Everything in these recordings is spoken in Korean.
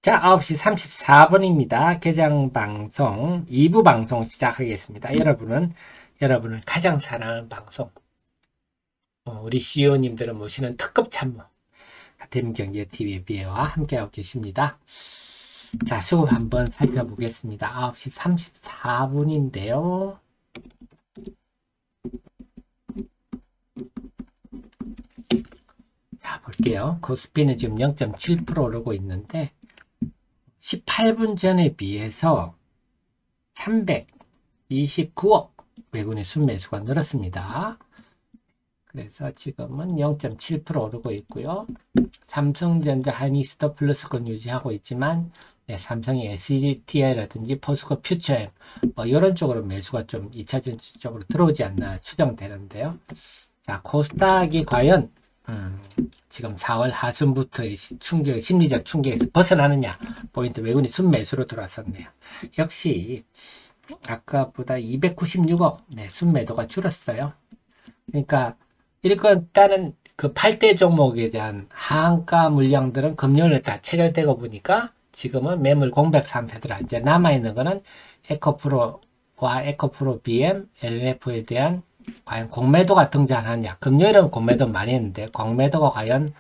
자, 9시 34분입니다. 개장 방송, 2부 방송 시작하겠습니다. 여러분을 가장 사랑하는 방송, 우리 CEO님들을 모시는 특급 참모, 가태민경제TV와 함께하고 계십니다. 자, 수급 한번 살펴보겠습니다. 9시 34분인데요. 자, 볼게요. 코스피는 지금 0.7% 오르고 있는데, 18분 전에 비해서 329억 외국인 순매수가 늘었습니다. 그래서 지금은 0.7% 오르고 있고요. 삼성전자 하이닉스도 플러스권 유지하고 있지만 삼성이 SDTI라든지 포스코 퓨처엠 이런 쪽으로 매수가 좀 2차전 쪽으로 들어오지 않나 추정되는데요. 자, 코스닥이 과연 지금 4월 하순부터의 심리적 충격에서 벗어나느냐. 포인트 외국인이 순매수로 들어왔었네요. 역시 아까보다 296억 순매도가 줄었어요. 그러니까 일단은 그 8대 종목에 대한 하한가 물량들은 금요일에 다 체결되고 보니까 지금은 매물 공백 상태더라. 이제 남아있는 거는 에코프로와 에코프로 BM, LNF에 대한 과연 공매도가 등장하느냐. 금요일은 공매도 많이 했는데 공매도가 과연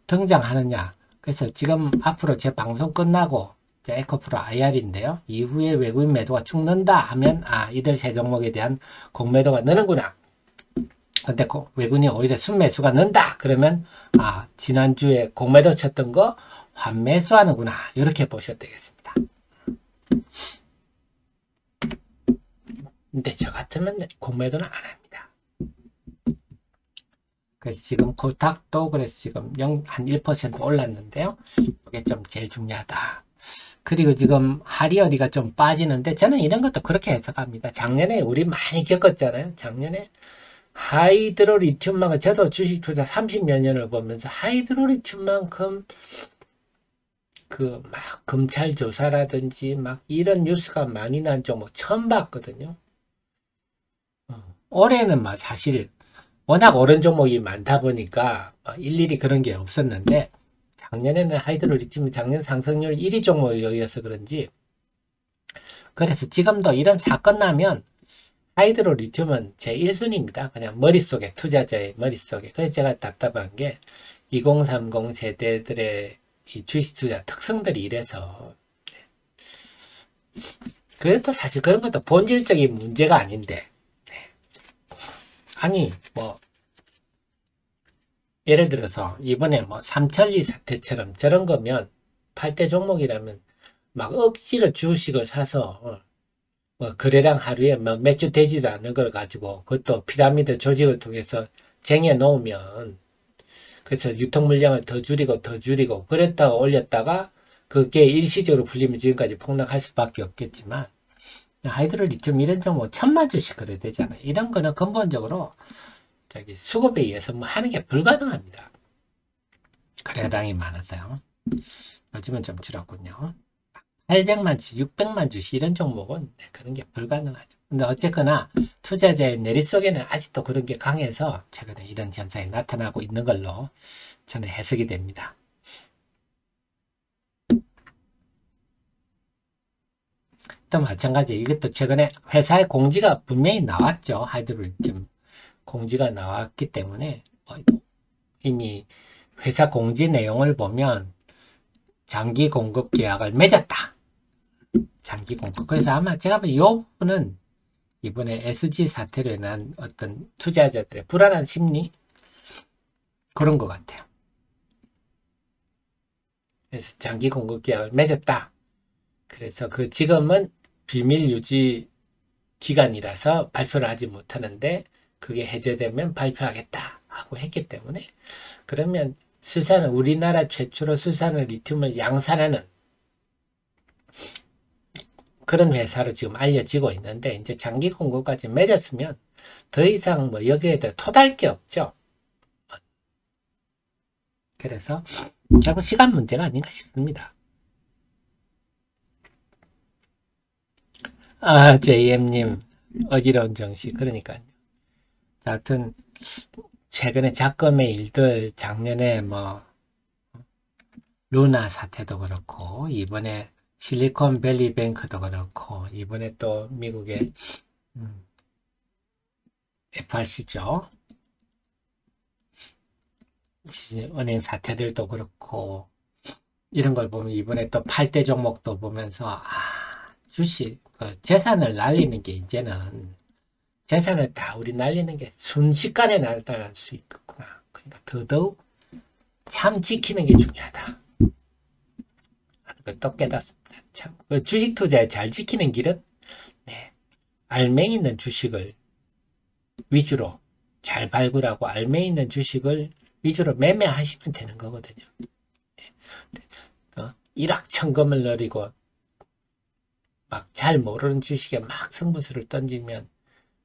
등장하느냐. 그래서 지금 앞으로 제 방송 끝나고 에코프로 IR인데요. 이후에 외국인 매도가 죽는다 하면 이들 세 종목에 대한 공매도가 느는구나. 근데 외국인이 오히려 순매수가 는다. 그러면 지난주에 공매도 쳤던 거 환매수하는구나. 이렇게 보셔도 되겠습니다. 근데 저 같으면 공매도는 안 합니다. 그래서 지금 코스닥도 그래서 지금 한 1% 올랐는데요. 이게 좀 제일 중요하다. 그리고 지금 하리어리가 좀 빠지는데 저는 이런 것도 그렇게 해석합니다. 작년에 우리 많이 겪었잖아요. 작년에 하이드로리튬만큼 저도 주식 투자 30몇 년을 보면서 하이드로리튬만큼 막 검찰 조사라든지 막 이런 뉴스가 많이 난 종목 처음 봤거든요. 올해는 사실 워낙 오른 종목이 많다 보니까 일일이 그런 게 없었는데 작년에는 하이드로리튬이 작년 상승률 1위 종목이어서 그런지 그래서 지금도 이런 사건 나면 하이드로리튬은 제 1순위입니다. 그냥 머릿속에 투자자의 머릿속에. 그래서 제가 답답한 게 2030 세대들의 이 주식 투자 특성들이 이래서 그래도 사실 그런 것도 본질적인 문제가 아닌데 아니 예를 들어서 이번에 삼천리 사태처럼 저런 거면 8대 종목이라면 막 억지로 주식을 사서 거래량 하루에 몇 주 되지도 않는 걸 가지고 그것도 피라미드 조직을 통해서 쟁여 놓으면 그래서 유통 물량을 더 줄이고 그랬다가 올렸다가 그게 일시적으로 풀리면 지금까지 폭락할 수밖에 없겠지만 하이드로리튬 이런 종목 1000만 주씩 거래되잖아요. 이런 거는 근본적으로 수급에 의해서 하는 게 불가능합니다. 거래량이 많아서요. 요즘은 좀 줄었군요. 800만 주, 600만 주씩 이런 종목은 그런 게 불가능하죠. 근데 어쨌거나 투자자의 내리 속에는 아직도 그런 게 강해서 최근에 이런 현상이 나타나고 있는 걸로 저는 해석이 됩니다. 또 마찬가지 이것도 최근에 회사의 공지가 분명히 나왔죠. 하이드로리튬 공지가 나왔기 때문에 이미 회사 공지 내용을 보면 장기 공급 계약을 맺었다. 장기 공급. 그래서 아마 제가 보기엔 이 부분은 이번에 SG 사태로 인한 어떤 투자자들의 불안한 심리 그런 것 같아요. 그래서 장기 공급 계약을 맺었다. 그래서 지금은 비밀 유지 기간이라서 발표를 하지 못하는데 그게 해제되면 발표하겠다 하고 했기 때문에 그러면 우리나라 최초로 수산을 리튬을 양산하는 그런 회사로 지금 알려지고 있는데 이제 장기 공급까지 맺었으면 더 이상 여기에 대해 토달 게 없죠. 그래서 결국 시간 문제가 아닌가 싶습니다. JM님 어지러운 정시 그러니까요. 하여튼 최근에 작금의 일들 작년에 루나 사태도 그렇고, 이번에 실리콘밸리 뱅크도 그렇고, 이번에 또 미국의 FRC죠. 은행 사태들도 그렇고, 이런 걸 보면 이번에 또 8대 종목도 보면서, 주식, 재산을 날리는 게 이제는, 재산을 다 우리 날리는 게 순식간에 날아갈 수 있겠구나. 그러니까 더더욱 참 지키는 게 중요하다. 또 깨닫습니다. 참, 주식 투자에 잘 지키는 길은, 네, 알맹이 있는 주식을 위주로 잘 발굴하고 알맹이 있는 주식을 위주로 매매하시면 되는 거거든요. 일확천금을 노리고 막 잘 모르는 주식에 막 승부수를 던지면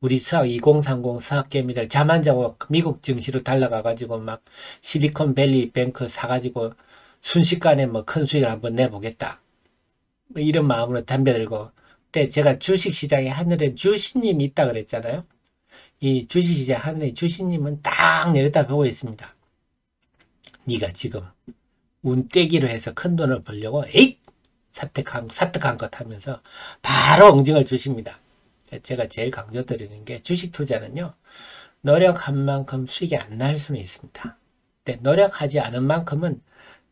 우리 2030 사학개미들 잠 안 자고 미국 증시로 달려가가지고 막 실리콘밸리 뱅크 사가지고 순식간에 뭐 큰 수익을 한번 내보겠다. 뭐 이런 마음으로 담배 들고. 그때 제가 주식시장에 하늘에 주신님이 있다 그랬잖아요. 이 주식시장 하늘에 주신님은 딱 내렸다 보고 있습니다. 네가 지금 운떼기로 해서 큰 돈을 벌려고 에잇! 사특한 것 하면서 바로 응징을 주십니다. 제가 제일 강조드리는 게 주식 투자는요. 노력한 만큼 수익이 안 날 수는 있습니다. 근데 노력하지 않은 만큼은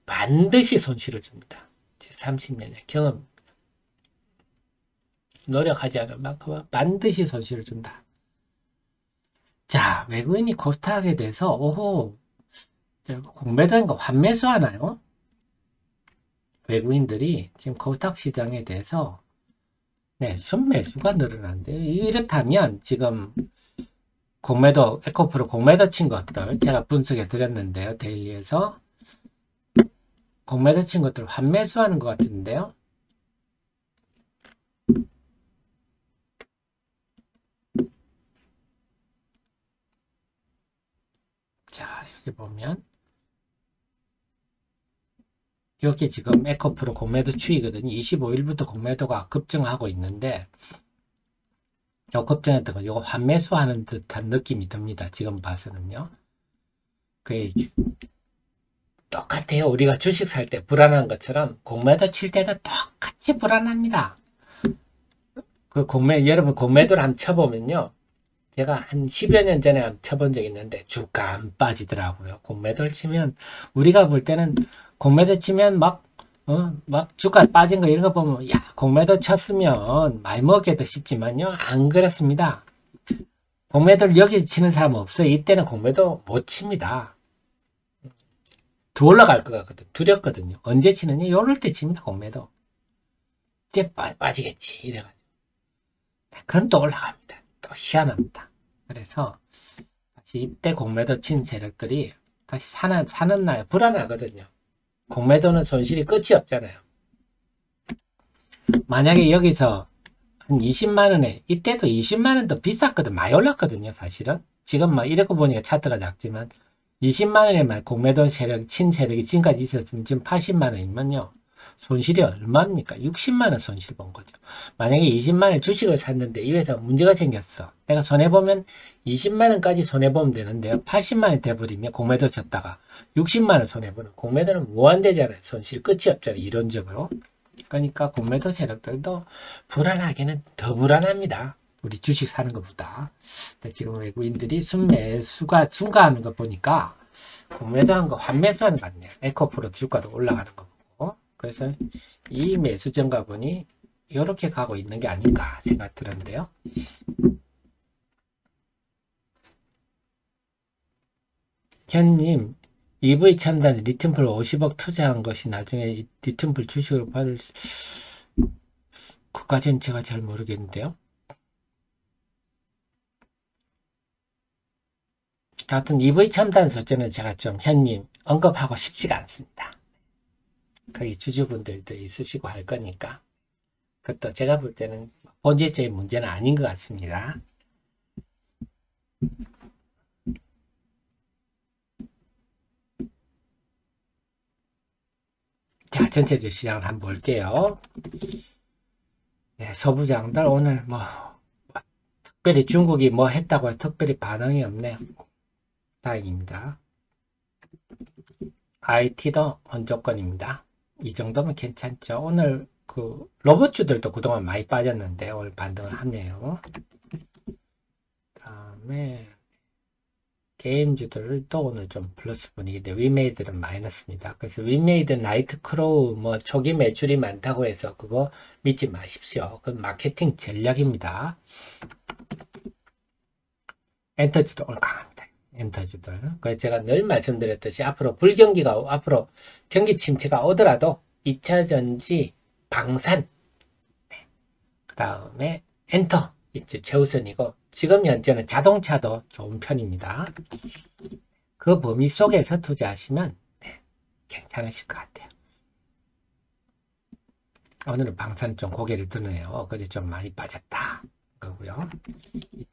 반드시 손실을 줍니다. 제 30년의 경험. 노력하지 않은 만큼은 반드시 손실을 준다. 자, 외국인이 코스닥에 대해서 오호 공매도인 거 환매수 하나요? 외국인들이 지금 코스닥 시장에 대해서 네, 순매수가 늘어난대요. 이렇다면 지금 공매도, 에코프로 공매도 친 것들 제가 분석해 드렸는데요. 데일리에서 공매도 친 것들 환매수하는 것 같은데요. 자, 여기 보면 여기 지금 에코프로 공매도 추이거든요. 25일부터 공매도가 급증하고 있는데 요 급증했던 거, 요거 환매수하는 듯한 느낌이 듭니다. 지금 봐서는요. 그 똑같아요. 우리가 주식 살 때 불안한 것처럼 공매도 칠 때도 똑같이 불안합니다. 여러분 공매도를 한번 쳐보면요. 제가 한 10여 년 전에 한번 쳐본 적이 있는데 주가 안 빠지더라고요. 공매도를 치면 우리가 볼 때는 공매도 치면 막 주가 빠진 거 이런 거 보면 야 공매도 쳤으면 많이 먹겠다 싶지만요. 안 그렇습니다. 공매도를 여기 치는 사람은 없어요. 이때는 공매도 못 칩니다. 더 올라갈 것 같거든. 두렵거든요. 언제 치느냐? 요럴 때 칩니다. 공매도. 이제 빠지겠지. 이래가지고. 그럼 또 올라갑니다. 또 희한합니다. 그래서 다시 이때 공매도 친 세력들이 다시 사는 날 불안하거든요. 공매도는 손실이 끝이 없잖아요. 만약에 여기서 한 20만원에 이때도 20만원도 비쌌거든. 많이 올랐거든요. 사실은. 지금 막 이렇게 보니까 차트가 작지만 20만원에만 공매도 세력, 친 세력이 지금까지 있었으면 지금 80만원이면요. 손실이 얼마입니까? 60만원 손실 본 거죠. 만약에 20만원 주식을 샀는데 이 회사가 문제가 생겼어. 내가 손해보면 20만원까지 손해보면 되는데요. 80만원 돼버리면 공매도 쳤다가 60만원 손해보는 공매도는 무한대잖아요. 손실 끝이 없잖아요. 이론적으로. 그러니까 공매도 세력들도 불안하기는 더 불안합니다. 우리 주식 사는 것보다. 지금 외국인들이 순매수가 증가하는 거 보니까 공매도한 거 환매수하는 것 같네요. 에코프로 주가도 올라가는 거 보고. 그래서 이 매수 증가분이 이렇게 가고 있는 게 아닌가 생각 들었는데요. 현님, EV 첨단 리튬풀 50억 투자한 것이 나중에 리튬풀 주식으로 받을 그까지는 제가 잘 모르겠는데요. 하여튼 EV 첨단 설정은 제가 좀 현님 언급하고 싶지가 않습니다. 거기 주주분들도 있으시고 할 거니까 그것도 제가 볼 때는 본질적인 문제는 아닌 것 같습니다. 자, 전체적 시장을 한번 볼게요. 네, 소부장들 오늘 특별히 중국이 뭐 했다고 특별히 반응이 없네요. 다행입니다. IT도 혼조건입니다. 이 정도면 괜찮죠. 오늘 그 로봇주들도 그동안 많이 빠졌는데 오늘 반등을 하네요. 다음에 게임주들도 오늘 좀 플러스 분위기인데 위메이드는 마이너스입니다. 그래서 위메이드, 나이트크로우 뭐 초기 매출이 많다고 해서 그거 믿지 마십시오. 그건 마케팅 전략입니다. 엔터주도 오늘 강합니다. 엔터주들. 그래서 제가 늘 말씀드렸듯이 앞으로 앞으로 경기 침체가 오더라도 2차전지, 방산, 그 다음에 엔터 이제 최우선이고 지금 현재는 자동차도 좋은 편입니다. 그 범위 속에서 투자하시면 괜찮으실 것 같아요. 오늘은 방산 좀 고개를 드네요. 그제 좀 많이 빠졌다. 거고요.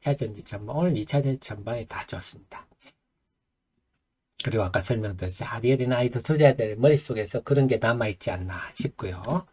2차전지 전방, 오늘 2차전지 전방이 다 좋습니다. 그리고 아까 설명드렸듯이 하리엘이나 아이도 투자자들 머릿속에서 그런 게 남아있지 않나 싶고요.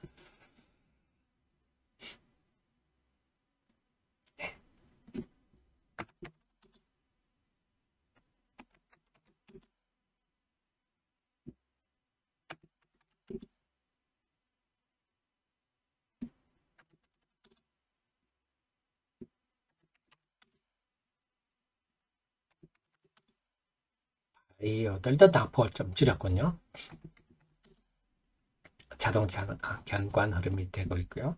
이들도 낙폭을 좀 줄였군요. 자동차는 견고한 흐름이 되고 있고요.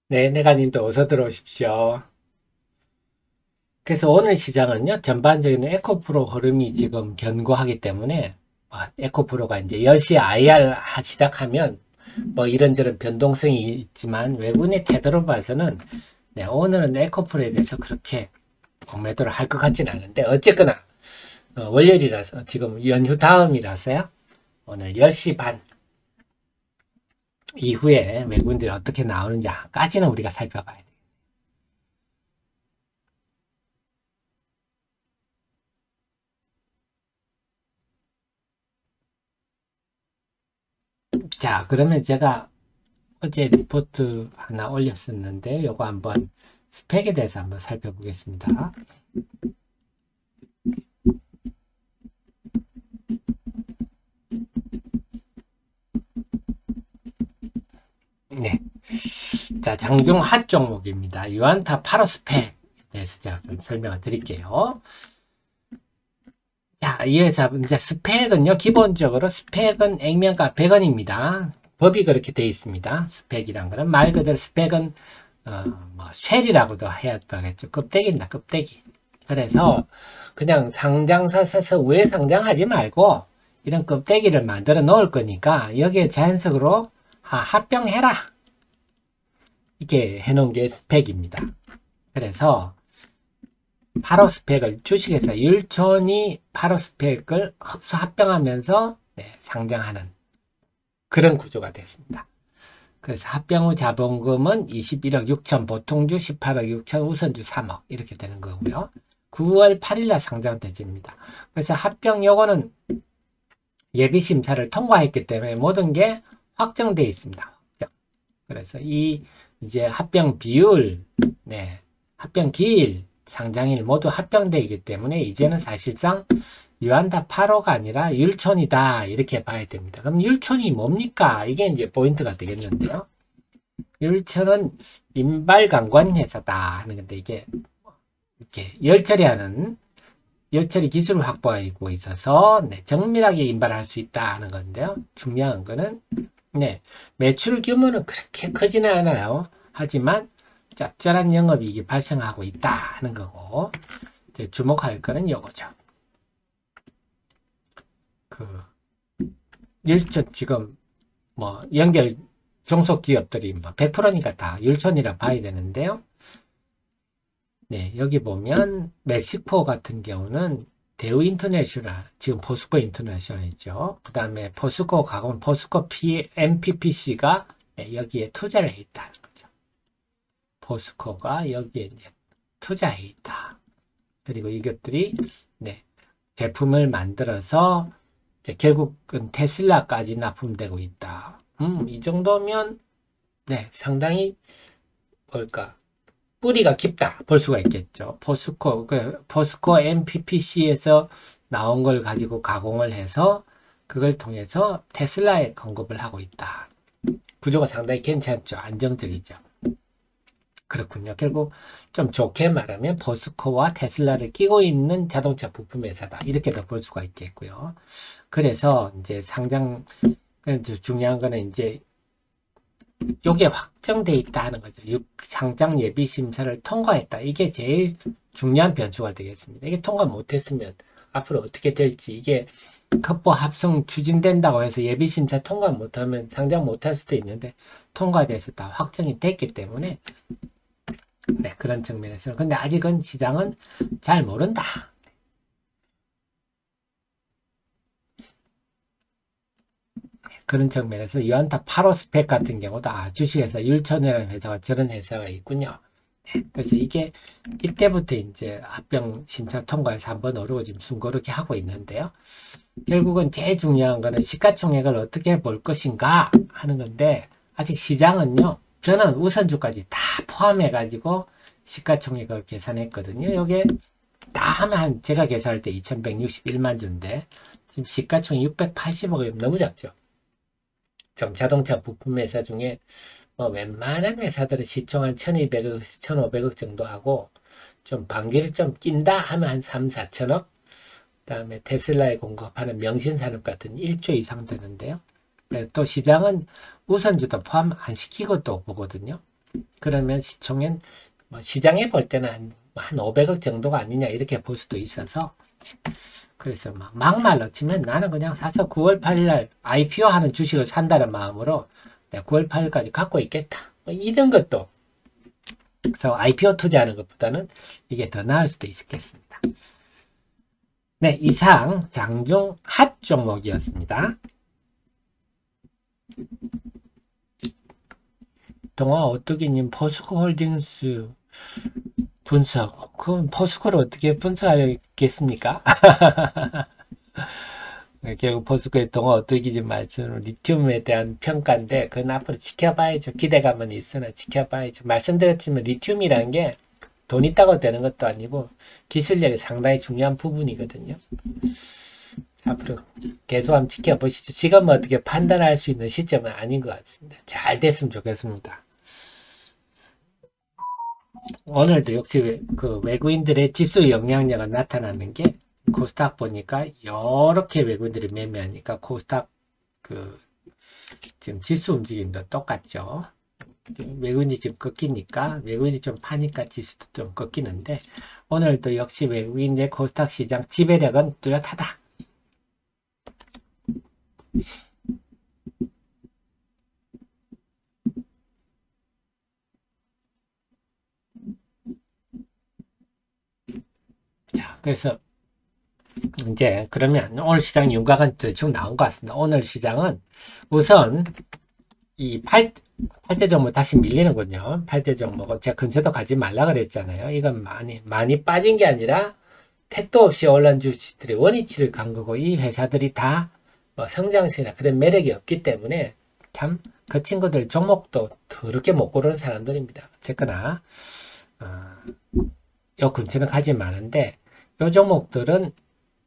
네, 내가님도 어서 들어오십시오. 그래서 오늘 시장은요, 전반적인 에코프로 흐름이 지금 견고하기 때문에, 에코프로가 이제 10시에 IR 시작하면, 뭐 이런저런 변동성이 있지만, 외국인의 태도로 봐서는, 네, 오늘은 에코프로에 대해서 그렇게 공매도를 할 것 같지는 않은데, 어쨌거나, 월요일이라서, 지금 연휴 다음이라서요, 오늘 10시 반 이후에 외국인들이 어떻게 나오는지까지는 우리가 살펴봐야 돼요. 자, 그러면 제가 어제 리포트 하나 올렸었는데 요거 한번 스펙에 대해서 한번 살펴보겠습니다. 네. 자, 장중 핫 종목입니다. 유안타 8호 스펙에 대해서 제가 좀 설명을 드릴게요. 자, 이 회사 이제 스펙은요, 기본적으로 스펙은 액면가 100원입니다. 법이 그렇게 되어 있습니다. 스펙이란 거는 말 그대로 스펙은 뭐 쉘이라고도 해야 되겠죠. 껍데기입니다. 껍데기. 그래서 그냥 상장사 서서 위에 상장하지 말고 이런 껍데기를 만들어 놓을 거니까 여기에 자연적으로 합병해라. 이렇게 해놓은 게 스펙입니다. 그래서 8호 스펙을 주식회사 율촌이 8호 스펙을 흡수 합병하면서 상장하는 그런 구조가 됐습니다. 그래서 합병 후 자본금은 21억 6천, 보통주 18억 6천, 우선주 3억 이렇게 되는 거고요. 9월 8일날 상장되집니다. 그래서 합병 요거는 예비심사를 통과했기 때문에 모든 게 확정되어 있습니다. 확정. 그래서 이 이제 합병 비율, 합병 기일, 상장일 모두 합병되기 때문에 이제는 사실상 유안타 8호가 아니라 율촌이다 이렇게 봐야 됩니다. 그럼 율촌이 뭡니까? 이게 이제 포인트가 되겠는데요. 율촌은 인발관관 회사다 하는 건데 이게 이렇게 열처리 기술을 확보하고 있어서 정밀하게 인발할 수 있다 하는 건데요. 중요한 거는 매출 규모는 그렇게 크지는 않아요. 하지만 짭짤한 영업이익이 발생하고 있다 하는 거고, 이제 주목할 거는 요거죠. 율촌 지금 뭐 연결 종속기업들이 뭐 100%니까 다 율촌이라 봐야 되는데요. 네, 여기 보면 멕시코 같은 경우는 대우 인터내셔널, 지금 포스코 인터내셔널 있죠. 그 다음에 포스코 가공, 포스코 MPPC가 여기에 투자를 해 있다는 거죠. 포스코가 여기에 이제 투자해 있다. 그리고 이것들이 제품을 만들어서 이제 결국은 테슬라까지 납품되고 있다. 이 정도면 상당히 뭘까? 뿌리가 깊다 볼 수가 있겠죠. 포스코 MPPC에서 나온 걸 가지고 가공을 해서 그걸 통해서 테슬라에 공급을 하고 있다. 구조가 상당히 괜찮죠. 안정적이죠. 그렇군요. 결국 좀 좋게 말하면 포스코와 테슬라를 끼고 있는 자동차 부품 회사다. 이렇게도 볼 수가 있겠고요. 그래서 이제 중요한 거는 이제 요게 확정돼 있다 하는 거죠. 상장 예비 심사를 통과했다. 이게 제일 중요한 변수가 되겠습니다. 이게 통과 못했으면 앞으로 어떻게 될지, 이게 급보 합성 추진된다고 해서 예비 심사 통과 못하면 상장 못할 수도 있는데 통과돼서 다 확정이 됐기 때문에 그런 측면에서는. 근데 아직은 시장은 잘 모른다. 그런 측면에서 유안타 파로스펙 같은 경우도 주식회사 율촌이라는 회사가 저런 회사가 있군요. 그래서 이게 이때부터 이제 합병 심사 통과해서 한번 오르고 지금 숨고르게 하고 있는데요. 결국은 제일 중요한 거는 시가총액을 어떻게 볼 것인가 하는 건데, 아직 시장은요, 저는 우선주까지 다 포함해 가지고 시가총액을 계산했거든요. 요게 다 하면 제가 계산할 때 2161만 주인데 지금 시가총액 680억이 너무 작죠. 좀 자동차 부품 회사 중에 뭐 웬만한 회사들은 시총 한 1200억, 1500억 정도 하고, 좀 반기를 좀 낀다 하면 한 3, 4천억. 그 다음에 테슬라에 공급하는 명신산업 같은 1조 이상 되는데요. 또 시장은 우선주도 포함 안 시키고 또 보거든요. 그러면 시총은 뭐 시장에 볼 때는 한 500억 정도가 아니냐 이렇게 볼 수도 있어서, 그래서 막말로 치면 나는 그냥 사서 9월 8일날 IPO 하는 주식을 산다는 마음으로 9월 8일까지 갖고 있겠다. 이런 것도. 그래서 IPO 투자하는 것보다는 이게 더 나을 수도 있겠습니다. 네, 이상 장중 핫 종목이었습니다. 동아 오뚜기님, 포스코홀딩스 분석. 그건 포스코를 어떻게 분석하겠습니까? 결국 포스코의 동아 오뚜기님 말씀은 리튬에 대한 평가인데, 그건 앞으로 지켜봐야죠. 기대감은 있으나 지켜봐야죠. 말씀드렸지만 리튬이라는 게 돈 있다고 되는 것도 아니고 기술력이 상당히 중요한 부분이거든요. 앞으로 계속 한번 지켜보시죠. 지금은 어떻게 판단할 수 있는 시점은 아닌 것 같습니다. 잘 됐으면 좋겠습니다. 오늘도 역시 그 외국인들의 지수 영향력가 나타나는 게, 코스닥 보니까 이렇게 외국인들이 매매하니까 코스닥 지금 지수 움직임도 똑같죠. 외국인이 지금 꺾이니까, 외국인이 좀 파니까 지수도 좀 꺾이는데, 오늘도 역시 외국인의 코스닥 시장 지배력은 뚜렷하다. 자, 그래서 이제 그러면 오늘 시장 윤곽은 대충 나온 것 같습니다. 오늘 시장은 우선 이 8대 종목 다시 밀리는군요. 8대 종목은 제가 근처도 가지 말라 그랬잖아요. 이건 많이 빠진 게 아니라 택도 없이 올라온 주식들이 원위치를 간 거고, 이 회사들이 다 뭐 성장세나 그런 매력이 없기 때문에 참 그 친구들 종목도 더럽게 못 고르는 사람들입니다. 어쨌거나 요 근처는 가지 마는데, 요 종목들은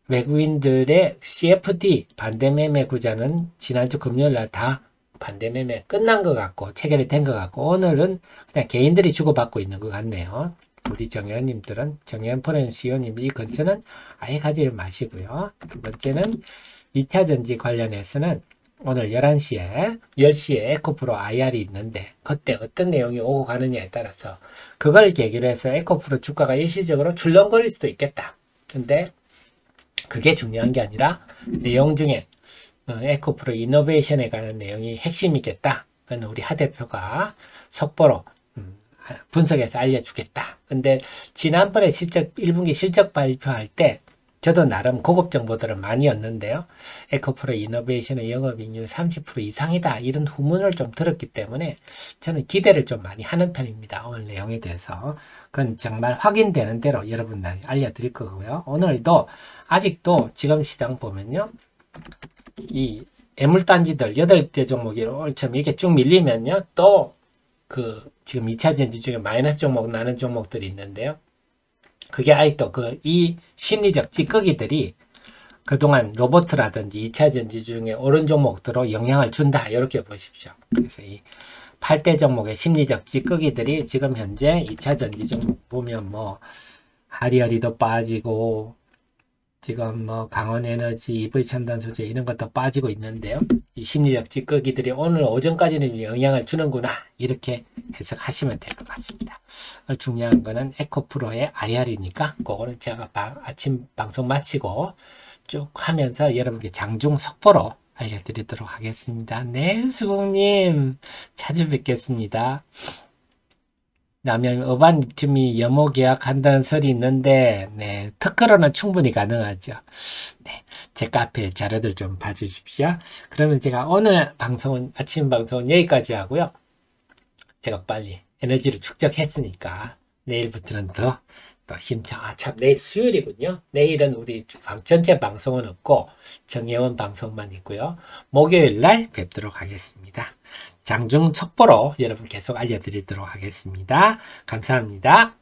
외국인들의 CFD 반대매매 구자는 지난주 금요일날 다 반대매매 끝난 것 같고 체결이 된 것 같고, 오늘은 그냥 개인들이 주고받고 있는 것 같네요. 우리 정의원님들은, 정의원 포렌 CEO님 이 근처는 아예 가지 마시고요. 두 번째는 2차전지 관련해서는 오늘 11시에, 10시에 에코프로 IR이 있는데, 그때 어떤 내용이 오고 가느냐에 따라서, 그걸 계기로 해서 에코프로 주가가 일시적으로 출렁거릴 수도 있겠다. 근데, 그게 중요한 게 아니라, 내용 중에, 에코프로 이노베이션에 관한 내용이 핵심이겠다. 그건 우리 하 대표가 속보로, 분석해서 알려주겠다. 근데, 지난번에 1분기 실적 발표할 때, 저도 나름 고급 정보들을 많이 얻는데요. 에코프로 이노베이션의 영업이익률 30% 이상이다. 이런 후문을 좀 들었기 때문에 저는 기대를 좀 많이 하는 편입니다. 오늘 내용에 대해서. 그건 정말 확인되는 대로 여러분들 알려드릴 거고요. 오늘도 아직도 지금 시장 보면요. 이 애물단지들 8대 종목이 올처럼 이렇게 쭉 밀리면요. 또 지금 2차 전지 중에 마이너스 종목 나는 종목들이 있는데요. 그게 아직도 이 심리적 찌꺼기들이 그동안 로봇이라든지 2차 전지 중에 오른 종목들로 영향을 준다. 이렇게 보십시오. 그래서 이 8대 종목의 심리적 찌꺼기들이 지금 현재 2차 전지 종목 보면 뭐 하리어리도 빠지고 지금 뭐 강원에너지, EV첨단소재 이런 것도 빠지고 있는데요. 이 심리적 찌꺼기들이 오늘 오전까지는 영향을 주는구나. 이렇게 해석하시면 될 것 같습니다. 중요한 거는 에코프로의 IR이니까 그거는 제가 아침 방송 마치고 쭉 하면서 여러분께 장중 속보로 알려드리도록 하겠습니다. 네, 수국님 찾아뵙겠습니다. 남양 어반리튬이 연모 계약한다는 설이 있는데, 네, 특허로는 충분히 가능하죠. 네, 제 카페 자료들 좀 봐주십시오. 그러면 제가 오늘 방송은, 아침 방송은 여기까지 하고요. 제가 빨리 에너지를 축적했으니까, 내일부터는 더 힘차, 참, 내일 수요일이군요. 내일은 우리 전체 방송은 없고, 정예원 방송만 있고요. 목요일 날 뵙도록 하겠습니다. 장중 첩보로 여러분 계속 알려드리도록 하겠습니다. 감사합니다.